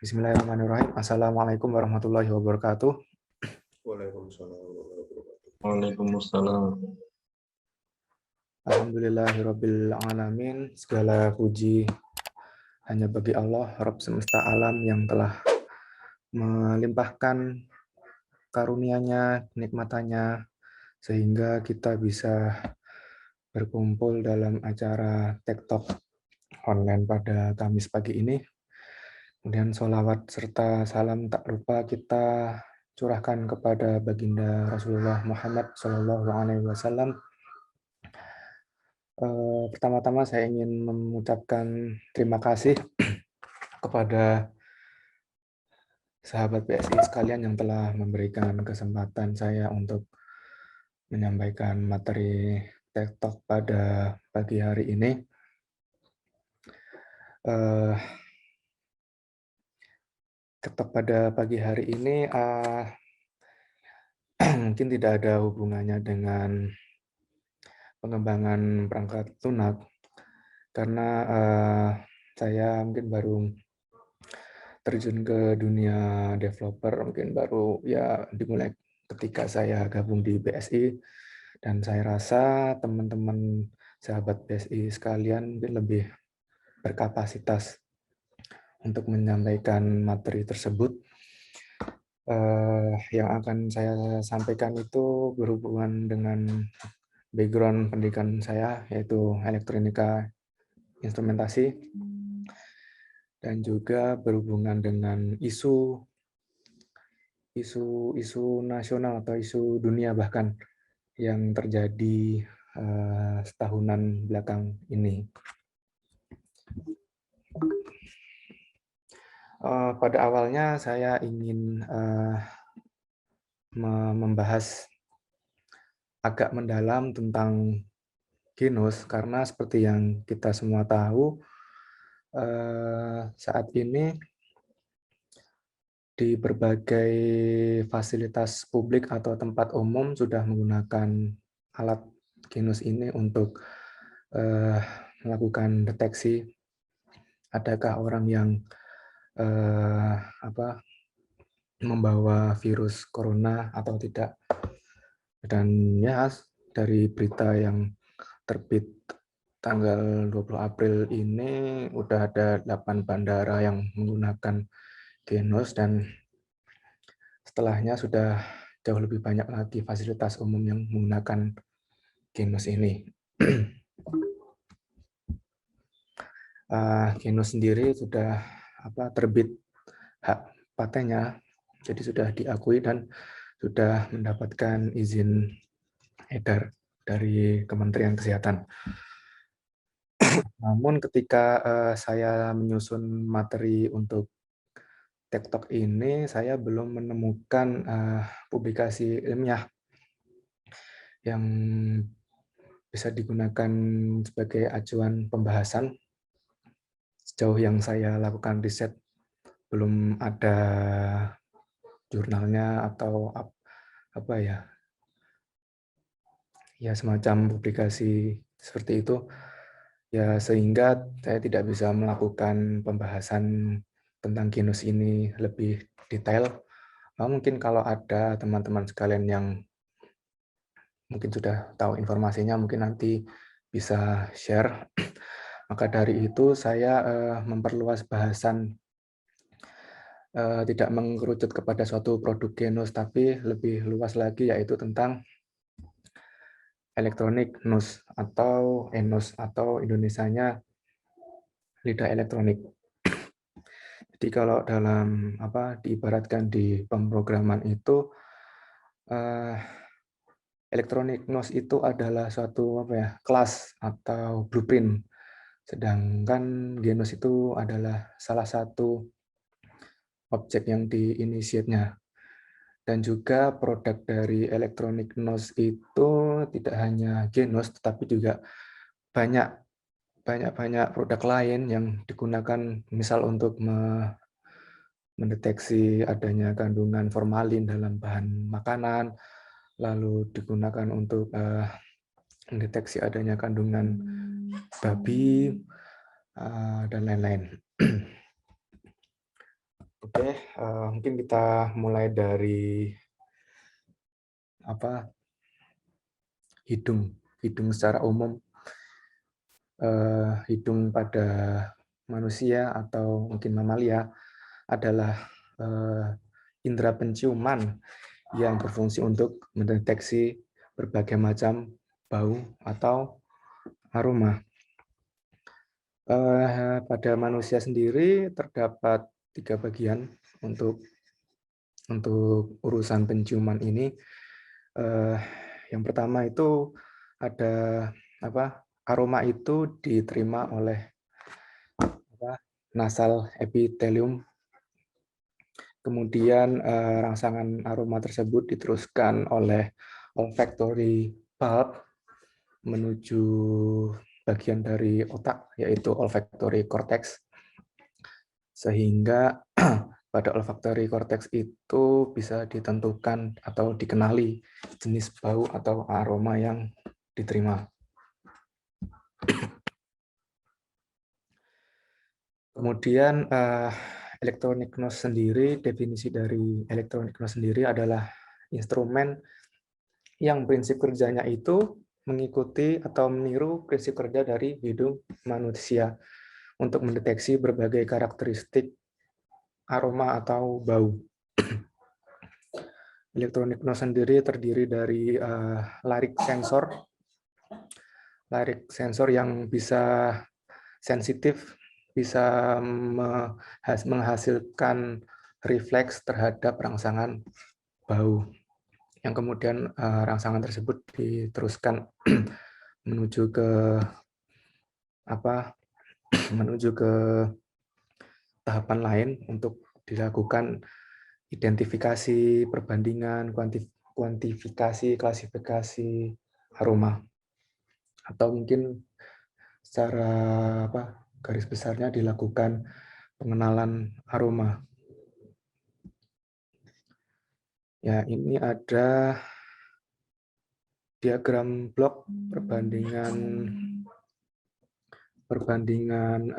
Bismillahirrahmanirrahim. Assalamualaikum warahmatullahi wabarakatuh. Waalaikumsalam warahmatullahi wabarakatuh. Waalaikumsalam. Alhamdulillahirabbil alamin. Segala puji hanya bagi Allah, Rabb semesta alam yang telah melimpahkan karunia-Nya, kenikmatannya, sehingga kita bisa berkumpul dalam acara TikTok online pada Kamis pagi ini. Kemudian sholawat serta salam tak lupa kita curahkan kepada baginda Rasulullah Muhammad SAW. Pertama-tama saya ingin mengucapkan terima kasih kepada sahabat PSI sekalian yang telah memberikan kesempatan saya untuk menyampaikan materi TikTok pada pagi hari ini. TikTok pada pagi hari ini mungkin tidak ada hubungannya dengan pengembangan perangkat lunak, karena saya mungkin baru terjun ke dunia developer, mungkin baru ya dimulai ketika saya gabung di BSI, dan saya rasa teman-teman sahabat BSI sekalian mungkin lebih berkapasitas untuk menyampaikan materi tersebut. Yang akan saya sampaikan itu berhubungan dengan background pendidikan saya, yaitu elektronika instrumentasi, dan juga berhubungan dengan isu nasional atau isu dunia bahkan yang terjadi setahunan belakang ini. Pada awalnya saya ingin membahas agak mendalam tentang genus, karena seperti yang kita semua tahu, saat ini di berbagai fasilitas publik atau tempat umum sudah menggunakan alat genus ini untuk melakukan deteksi adakah orang yang membawa virus corona atau tidak. Dan ya, dari berita yang terbit tanggal 20 April ini udah ada 8 bandara yang menggunakan genus, dan setelahnya sudah jauh lebih banyak lagi fasilitas umum yang menggunakan genus ini. Genus sendiri sudah terbit hak patennya, jadi sudah diakui dan sudah mendapatkan izin edar dari Kementerian Kesehatan. Namun ketika saya menyusun materi untuk TikTok ini, saya belum menemukan publikasi ilmiah yang bisa digunakan sebagai acuan pembahasan. Sejauh yang saya lakukan riset, belum ada jurnalnya atau semacam publikasi seperti itu, ya, sehingga saya tidak bisa melakukan pembahasan tentang genus ini lebih detail. Mungkin kalau ada teman-teman sekalian yang mungkin sudah tahu informasinya, mungkin nanti bisa share. Maka dari itu saya memperluas bahasan, tidak mengerucut kepada suatu produk genus, tapi lebih luas lagi, yaitu tentang elektronik nus atau ENUS, atau Indonesianya lidah elektronik. Jadi kalau dalam diibaratkan di pemrograman itu, elektronik nus itu adalah suatu kelas atau blueprint, sedangkan genus itu adalah salah satu objek yang diinisiatnya. Dan juga produk dari elektronik nus itu tidak hanya genus, tetapi juga banyak produk lain yang digunakan, misal untuk mendeteksi adanya kandungan formalin dalam bahan makanan, lalu digunakan untuk mendeteksi adanya kandungan babi, dan lain-lain. Oke, mungkin kita mulai dari apa hidung. Hidung secara umum, hidung pada manusia atau mungkin mamalia adalah indera penciuman yang berfungsi untuk mendeteksi berbagai macam bau atau aroma. Pada manusia sendiri terdapat 3 bagian untuk urusan penciuman ini. Yang pertama itu ada aroma itu diterima oleh nasal epithelium. Kemudian rangsangan aroma tersebut diteruskan oleh olfactory bulb menuju bagian dari otak, yaitu olfactory cortex. Sehingga pada olfactory cortex itu bisa ditentukan atau dikenali jenis bau atau aroma yang diterima. Kemudian electronic nose sendiri, definisi dari electronic nose sendiri adalah instrumen yang prinsip kerjanya itu mengikuti atau meniru prinsip kerja dari hidung manusia untuk mendeteksi berbagai karakteristik aroma atau bau. Electronic nose sendiri terdiri dari larik sensor yang bisa sensitif, bisa menghasilkan refleks terhadap rangsangan bau, yang kemudian rangsangan tersebut diteruskan menuju ke tahapan lain untuk dilakukan identifikasi, perbandingan, kuantifikasi, klasifikasi aroma, atau mungkin secara garis besarnya dilakukan pengenalan aroma. Ya, ini ada diagram blok perbandingan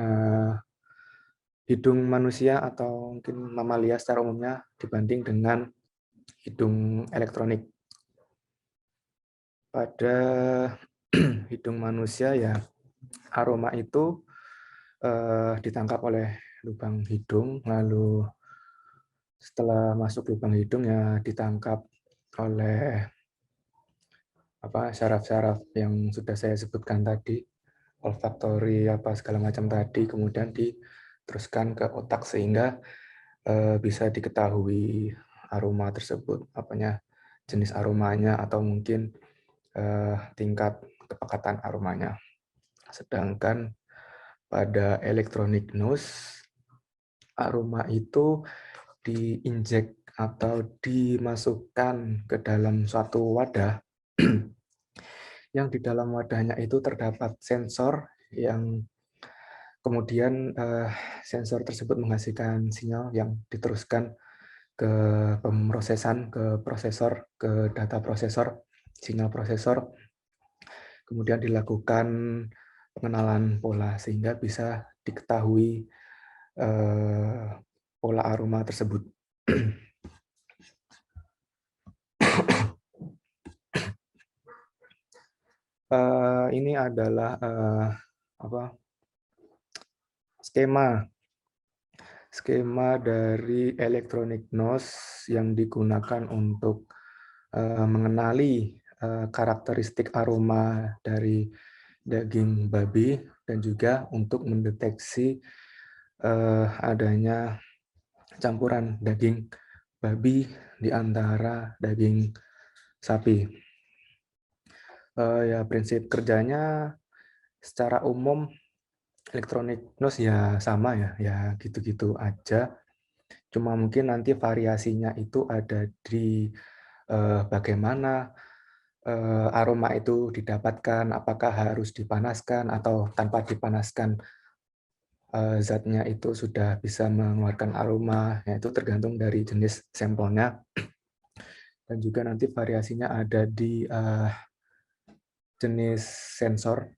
hidung manusia atau mungkin mamalia secara umumnya dibanding dengan hidung elektronik. Pada hidung manusia ya, aroma itu ditangkap oleh lubang hidung, lalu setelah masuk lubang hidung ya ditangkap oleh syaraf-syaraf yang sudah saya sebutkan tadi, olfaktori segala macam tadi, kemudian diteruskan ke otak sehingga bisa diketahui aroma tersebut, jenis aromanya atau mungkin tingkat kepekatan aromanya. Sedangkan pada electronic nose, aroma itu diinjek atau dimasukkan ke dalam suatu wadah yang di dalam wadahnya itu terdapat sensor yang kemudian sensor tersebut menghasilkan sinyal yang diteruskan ke pemrosesan, ke prosesor, ke data prosesor, sinyal prosesor, kemudian dilakukan pengenalan pola sehingga bisa diketahui pola aroma tersebut. Ini adalah skema dari electronic nose yang digunakan untuk mengenali karakteristik aroma dari daging babi dan juga untuk mendeteksi adanya campuran daging babi di antara daging sapi. Ya, prinsip kerjanya secara umum electronic nose ya sama ya gitu-gitu aja. Cuma mungkin nanti variasinya itu ada di bagaimana aroma itu didapatkan, apakah harus dipanaskan atau tanpa dipanaskan zatnya itu sudah bisa mengeluarkan aroma, ya itu tergantung dari jenis sampelnya. Dan juga nanti variasinya ada di jenis sensor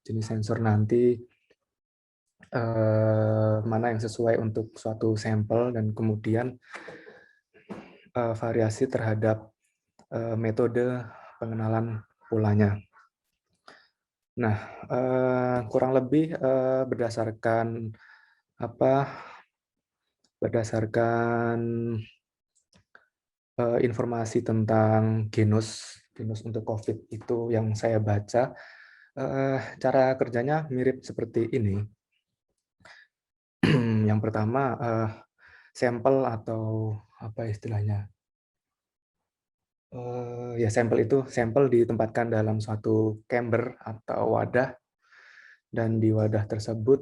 nanti mana yang sesuai untuk suatu sampel, dan kemudian variasi terhadap metode pengenalan polanya. Nah, kurang lebih berdasarkan informasi tentang genus untuk COVID itu yang saya baca, cara kerjanya mirip seperti ini. Yang pertama, sampel atau apa istilahnya? Ya sampel ditempatkan dalam suatu chamber atau wadah, dan di wadah tersebut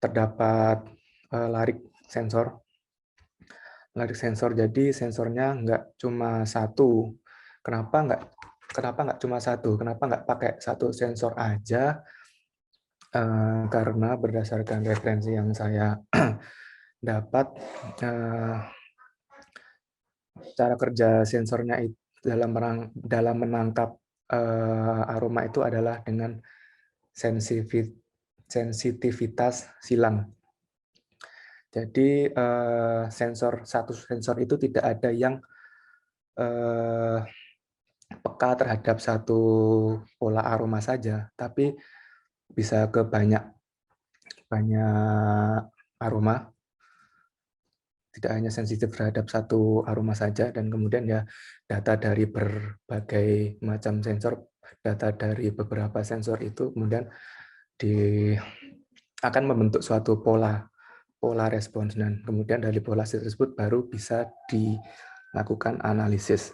terdapat larik sensor. Jadi sensornya nggak cuma satu. Kenapa nggak cuma satu? Kenapa nggak pakai satu sensor aja? Karena berdasarkan referensi yang saya dapat, cara kerja sensornya itu dalam menangkap aroma itu adalah dengan sensitivitas silang. Jadi satu sensor itu tidak ada yang peka terhadap satu pola aroma saja, tapi bisa ke banyak aroma, tidak hanya sensitif terhadap satu aroma saja. Dan kemudian ya data dari berbagai macam sensor, data dari beberapa sensor itu kemudian akan membentuk suatu pola respons, dan kemudian dari pola tersebut baru bisa dilakukan analisis.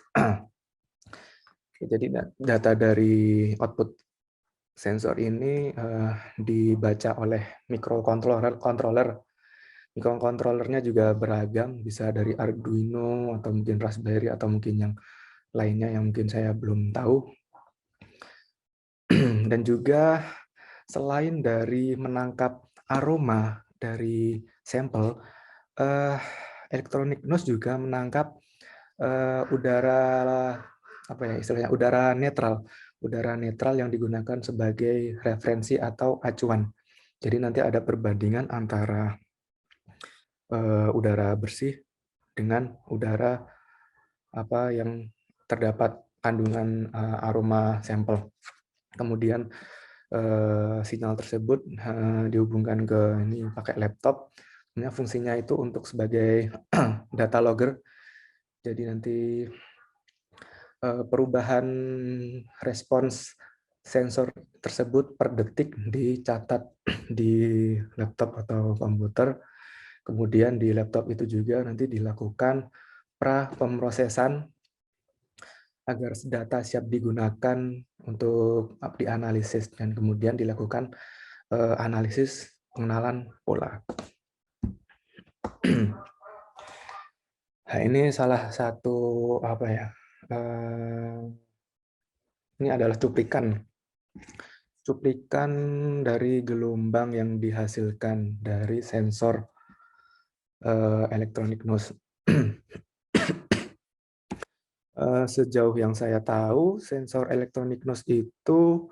Jadi data dari output sensor ini dibaca oleh microcontroller. Microcontrollernya juga beragam, bisa dari Arduino atau mungkin Raspberry atau mungkin yang lainnya yang mungkin saya belum tahu. Dan juga selain dari menangkap aroma dari sampel, Electronic Nose juga menangkap udara netral yang digunakan sebagai referensi atau acuan. Jadi nanti ada perbandingan antara udara bersih dengan udara yang terdapat kandungan aroma sampel. Kemudian sinyal tersebut dihubungkan ke ini pakai laptop. Fungsinya itu untuk sebagai data logger. Jadi nanti perubahan respons sensor tersebut per detik dicatat di laptop atau komputer. Kemudian di laptop itu juga nanti dilakukan pra-pemrosesan agar data siap digunakan untuk dianalisis, dan kemudian dilakukan analisis pengenalan pola. Nah, ini salah satu ini adalah cuplikan dari gelombang yang dihasilkan dari sensor Electronic Nose. Sejauh yang saya tahu, sensor Electronic Nose itu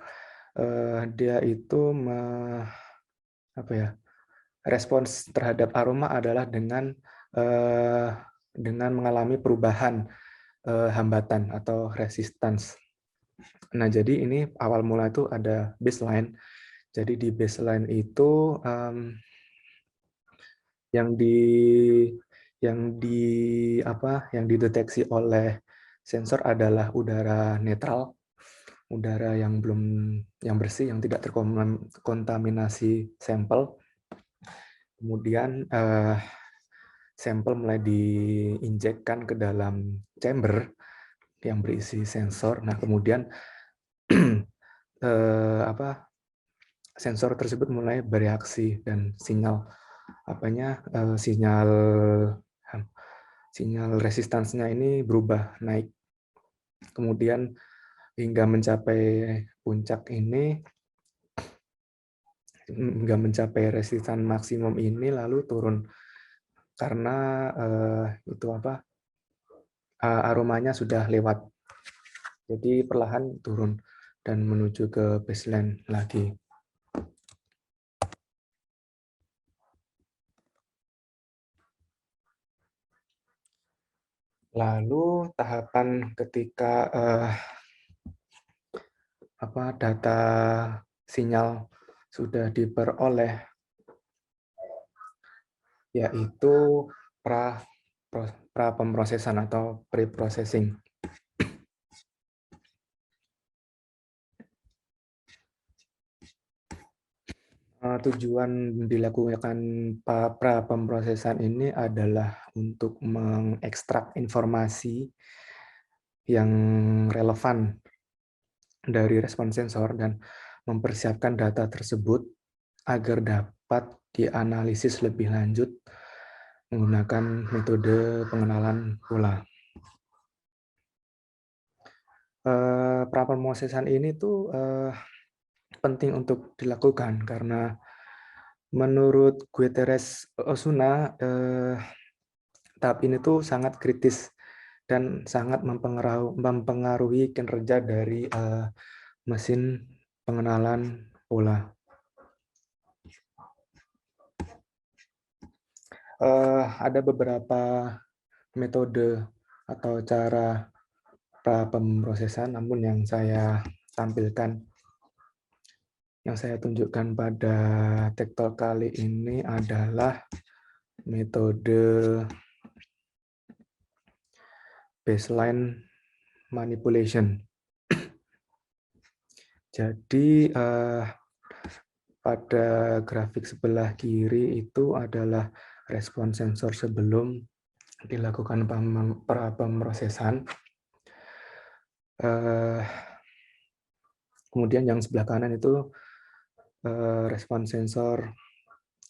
dia itu respons terhadap aroma adalah dengan mengalami perubahan hambatan atau resistance. Nah, jadi ini awal mula itu ada baseline. Jadi di baseline itu yang dideteksi oleh sensor adalah udara netral, udara yang bersih, yang tidak terkontaminasi sampel. Kemudian sampel mulai diinjekkan ke dalam chamber yang berisi sensor. Nah, kemudian sensor tersebut mulai bereaksi dan sinyal resistansnya ini berubah naik. Kemudian hingga mencapai puncak ini, hingga mencapai resistans maksimum ini, lalu turun karena aromanya sudah lewat. Jadi perlahan turun dan menuju ke baseline lagi. Lalu tahapan ketika data sinyal sudah diperoleh, yaitu pra pemrosesan atau pre-processing. Tujuan dilakukan pra pemrosesan ini adalah untuk mengekstrak informasi yang relevan dari respon sensor dan mempersiapkan data tersebut agar dapat dianalisis lebih lanjut menggunakan metode pengenalan pola. Pra pemrosesan ini tuh penting untuk dilakukan karena menurut Gutierrez Osuna tahap ini tuh sangat kritis dan sangat mempengaruhi kinerja dari mesin pengenalan pola. Ada beberapa metode atau cara pra pemrosesan, namun yang saya tampilkan, yang saya tunjukkan pada Tech Talk kali ini adalah metode baseline manipulation. Jadi pada grafik sebelah kiri itu adalah respon sensor sebelum dilakukan pra pemrosesan. Kemudian yang sebelah kanan itu respon sensor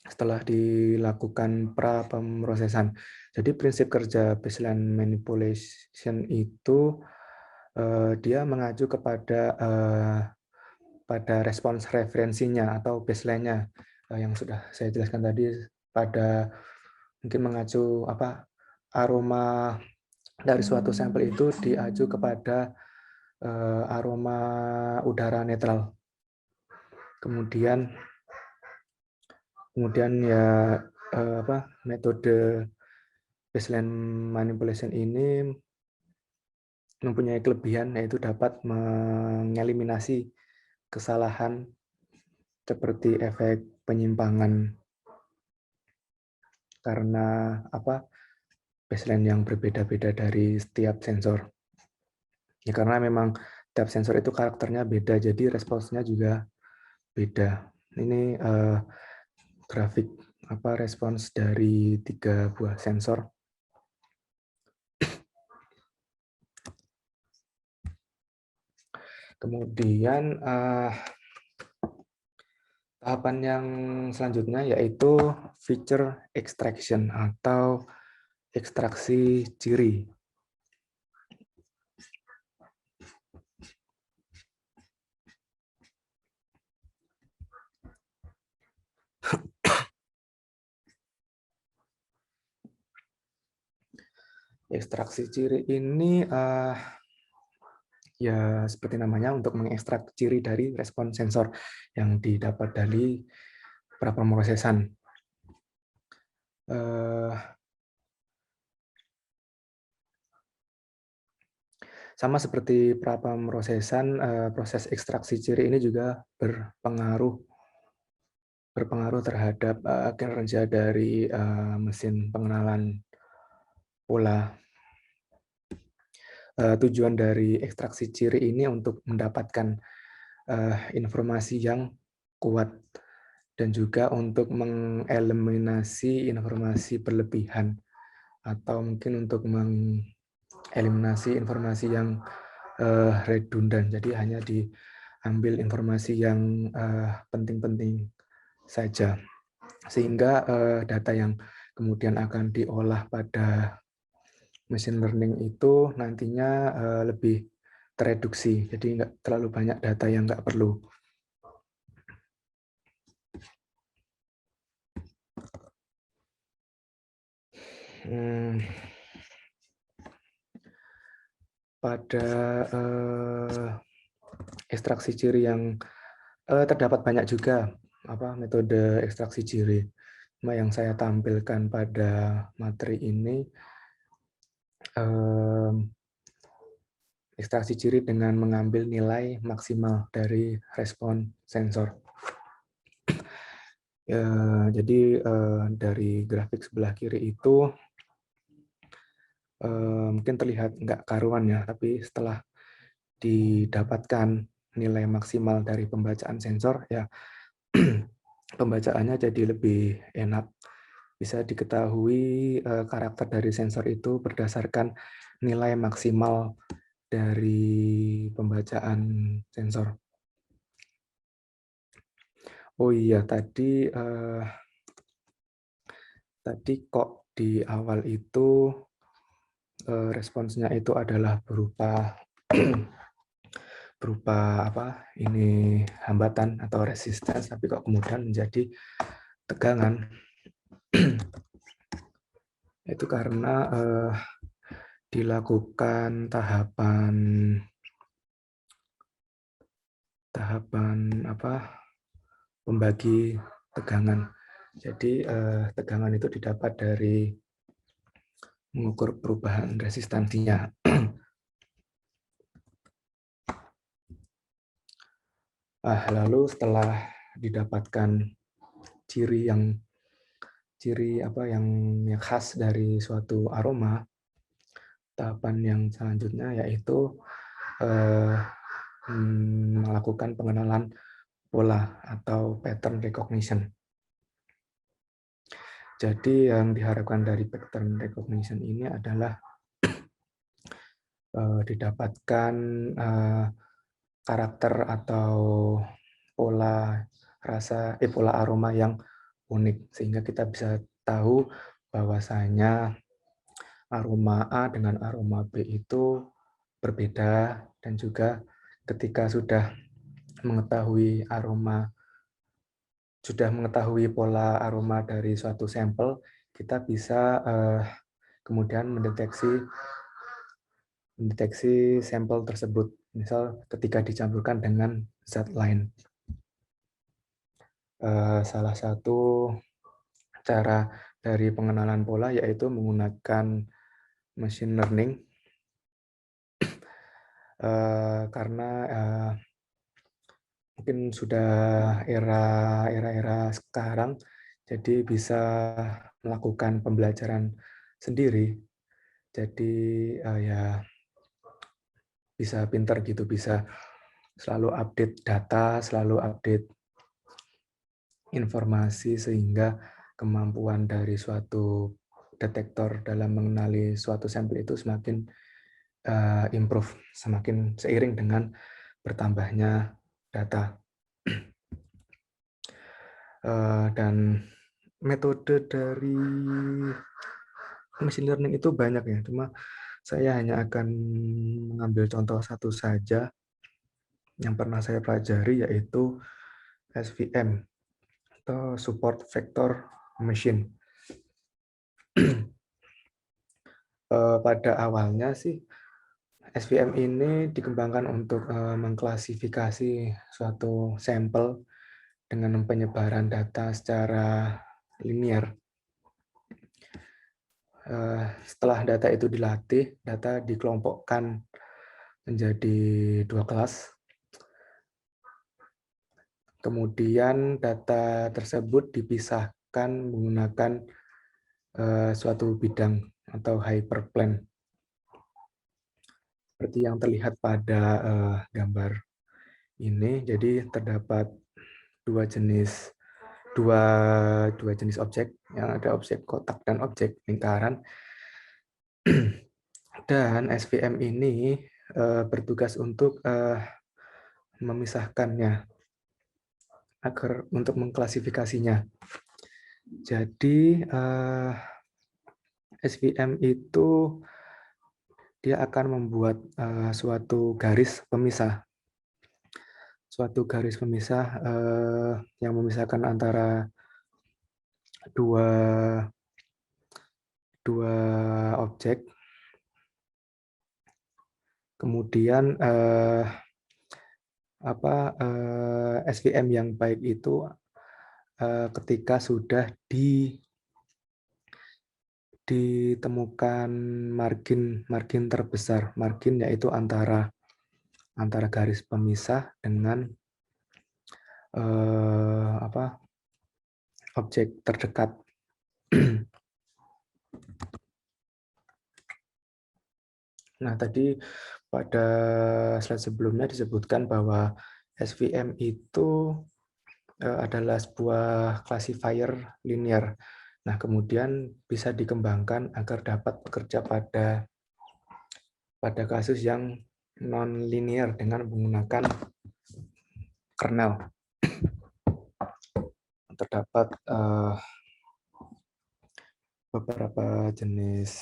setelah dilakukan pra pemrosesan. Jadi prinsip kerja baseline manipulation itu dia mengacu kepada respons referensinya atau baseline-nya yang sudah saya jelaskan tadi, pada mungkin mengacu aroma dari suatu sampel itu diacu kepada aroma udara netral. Kemudian ya metode baseline manipulation ini mempunyai kelebihan, yaitu dapat mengeliminasi kesalahan seperti efek penyimpangan karena baseline yang berbeda-beda dari setiap sensor. Ya, karena memang tiap sensor itu karakternya beda, jadi responsnya juga beda. Ini grafik respons dari 3 buah sensor. Kemudian tahapan yang selanjutnya yaitu feature extraction atau ekstraksi ciri. Ekstraksi ciri ini ya seperti namanya, untuk mengekstrak ciri dari respon sensor yang didapat dari pra pemrosesan. Sama seperti pra pemrosesan, proses ekstraksi ciri ini juga berpengaruh terhadap kinerja dari mesin pengenalan pola. Tujuan dari ekstraksi ciri ini untuk mendapatkan informasi yang kuat dan juga untuk mengeliminasi informasi berlebihan atau mungkin untuk mengeliminasi informasi yang redundan. Jadi hanya diambil informasi yang penting-penting saja, sehingga data yang kemudian akan diolah pada machine learning itu nantinya lebih tereduksi, jadi nggak terlalu banyak data yang nggak perlu. Pada ekstraksi ciri yang terdapat banyak juga metode ekstraksi ciri. Yang saya tampilkan pada materi ini ekstraksi ciri dengan mengambil nilai maksimal dari respon sensor. Jadi dari grafik sebelah kiri itu mungkin terlihat nggak karuan ya, tapi setelah didapatkan nilai maksimal dari pembacaan sensor, ya pembacaannya jadi lebih enak. Bisa diketahui karakter dari sensor itu berdasarkan nilai maksimal dari pembacaan sensor. Oh iya, tadi kok di awal itu responsnya itu adalah berupa apa? Ini hambatan atau resistance, tapi kok kemudian menjadi tegangan. Itu karena dilakukan tahapan apa? Pembagi tegangan. Jadi tegangan itu didapat dari mengukur perubahan resistansinya. Lalu setelah didapatkan ciri yang khas dari suatu aroma, tahapan yang selanjutnya yaitu melakukan pengenalan pola atau pattern recognition. Jadi yang diharapkan dari pattern recognition ini adalah didapatkan karakter atau pola aroma yang unik, sehingga kita bisa tahu bahwasanya aroma A dengan aroma B itu berbeda, dan juga ketika sudah mengetahui pola aroma dari suatu sampel, kita bisa kemudian mendeteksi sampel tersebut, misal ketika dicampurkan dengan zat lain. Salah satu cara dari pengenalan pola yaitu menggunakan machine learning, karena mungkin sudah era sekarang, jadi bisa melakukan pembelajaran sendiri. Jadi ya bisa pinter gitu, bisa selalu update data, selalu update informasi, sehingga kemampuan dari suatu detektor dalam mengenali suatu sampel itu semakin improve, semakin seiring dengan bertambahnya data. Dan metode dari machine learning itu banyak ya, cuma saya hanya akan mengambil contoh satu saja yang pernah saya pelajari, yaitu SVM atau Support Vector Machine. Pada awalnya sih SVM ini dikembangkan untuk mengklasifikasi suatu sampel dengan penyebaran data secara linear. Setelah data itu dilatih, data dikelompokkan menjadi 2 kelas. Kemudian data tersebut dipisahkan menggunakan suatu bidang atau hyperplane. Seperti yang terlihat pada gambar ini, jadi terdapat dua jenis objek, yang ada objek kotak dan objek lingkaran. Dan SVM ini bertugas untuk memisahkannya agar untuk mengklasifikasinya. Jadi SVM itu dia akan membuat suatu garis pemisah yang memisahkan antara dua objek. Kemudian SVM yang baik itu ketika sudah ditemukan margin terbesar. Margin yaitu antara garis pemisah dengan objek terdekat. Nah, tadi pada slide sebelumnya disebutkan bahwa SVM itu adalah sebuah classifier linear. Nah, kemudian bisa dikembangkan agar dapat bekerja pada kasus yang non-linear dengan menggunakan kernel. Terdapat beberapa jenis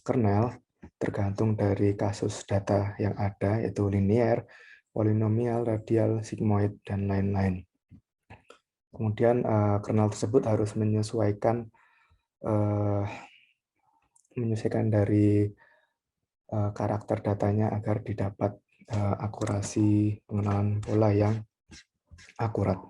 kernel tergantung dari kasus data yang ada, yaitu linear, polinomial, radial, sigmoid, dan lain-lain. Kemudian kernel tersebut harus menyesuaikan dari karakter datanya agar didapat akurasi pengenalan pola yang akurat.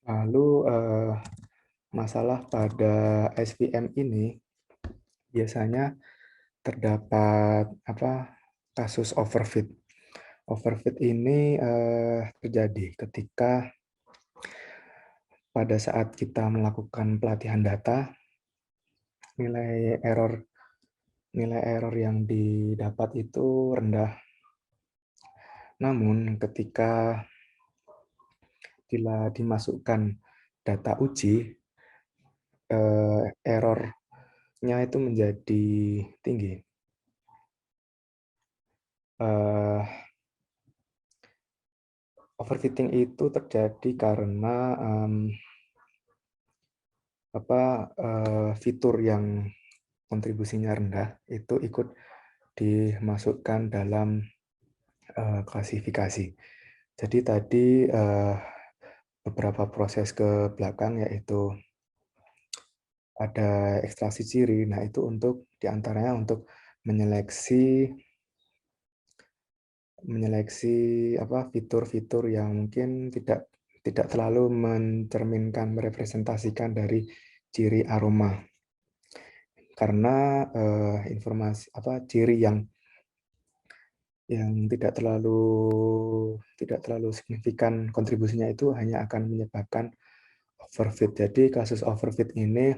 Lalu masalah pada SVM ini biasanya terdapat kasus overfit. Overfit ini terjadi ketika pada saat kita melakukan pelatihan data, nilai error yang didapat itu rendah. Namun ketika dimasukkan data uji, errornya itu menjadi tinggi. Overfitting itu terjadi karena fitur yang kontribusinya rendah itu ikut dimasukkan dalam klasifikasi. Jadi tadi beberapa proses ke belakang, yaitu ada ekstraksi ciri. Nah, itu diantaranya untuk menyeleksi fitur-fitur yang mungkin tidak terlalu mencerminkan, merepresentasikan dari ciri aroma. Karena informasi ciri yang tidak terlalu signifikan kontribusinya itu hanya akan menyebabkan overfit. Jadi kasus overfit ini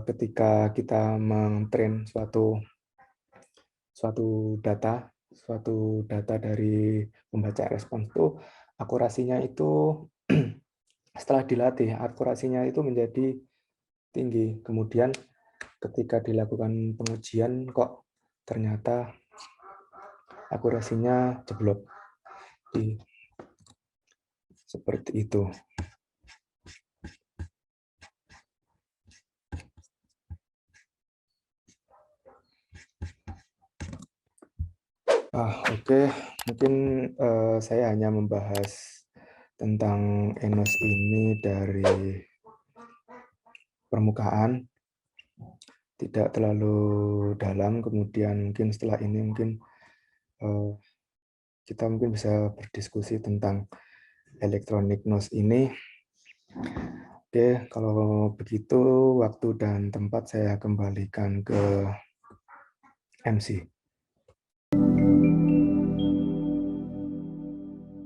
ketika kita mentrain suatu data dari pembaca respons itu, akurasinya itu setelah dilatih, akurasinya itu menjadi tinggi. Kemudian ketika dilakukan pengujian kok ternyata akurasinya jeblok. Seperti itu. Oke. Mungkin saya hanya membahas tentang ENOS ini dari permukaan, tidak terlalu dalam. Kemudian mungkin setelah ini kita bisa berdiskusi tentang elektronik NOS ini. Oke, kalau begitu waktu dan tempat saya kembalikan ke MC.